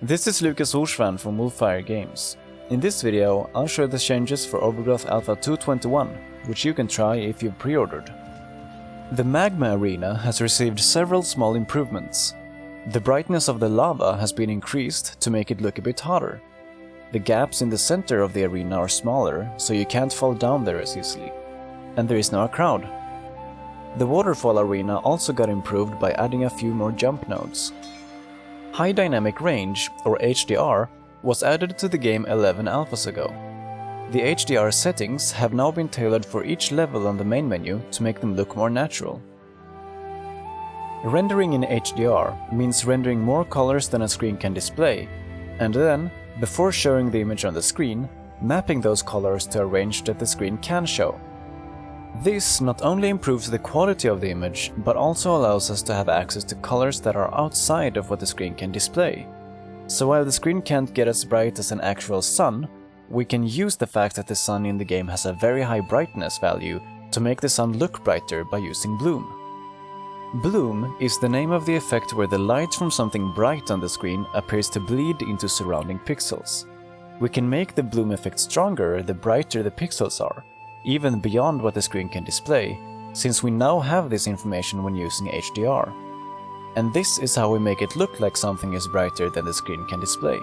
This is Lucas Orsvan from Wolfire Games. In this video, I'll show the changes for Overgrowth Alpha 2.21, which you can try if you've pre-ordered. The Magma Arena has received several small improvements. The brightness of the lava has been increased to make it look a bit hotter. The gaps in the center of the arena are smaller, so you can't fall down there as easily. And there is now a crowd. The Waterfall Arena also got improved by adding a few more jump nodes. High Dynamic Range, or HDR, was added to the game 11 alphas ago. The HDR settings have now been tailored for each level on the main menu to make them look more natural. Rendering in HDR means rendering more colors than a screen can display, and then, before showing the image on the screen, mapping those colors to a range that the screen can show. This not only improves the quality of the image, but also allows us to have access to colors that are outside of what the screen can display. So while the screen can't get as bright as an actual sun, we can use the fact that the sun in the game has a very high brightness value to make the sun look brighter by using BLUM. BLUM is the name of the effect where the light from something bright on the screen appears to bleed into surrounding pixels. We can make the BLUM effect stronger the brighter the pixels are, even beyond what the screen can display, since we now have this information when using HDR. And this is how we make it look like something is brighter than the screen can display.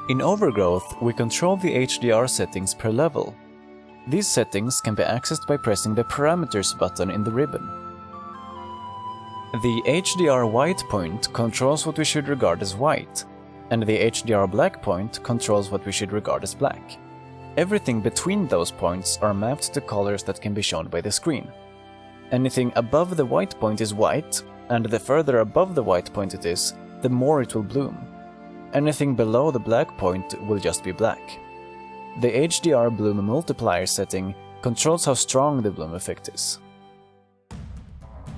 In Overgrowth, we control the HDR settings per level. These settings can be accessed by pressing the Parameters button in the ribbon. The HDR white point controls what we should regard as white, and the HDR black point controls what we should regard as black. Everything between those points are mapped to colors that can be shown by the screen. Anything above the white point is white, and the further above the white point it is, the more it will bloom. Anything below the black point will just be black. The HDR bloom multiplier setting controls how strong the bloom effect is.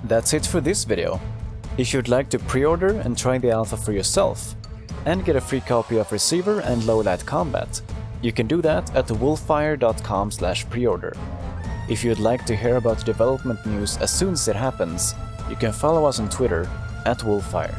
That's it for this video. If you'd like to pre-order and try the alpha for yourself, and get a free copy of Receiver and Low Light Combat, you can do that at wolfire.com/preorder. If you'd like to hear about development news as soon as it happens, you can follow us on Twitter @Wolfire.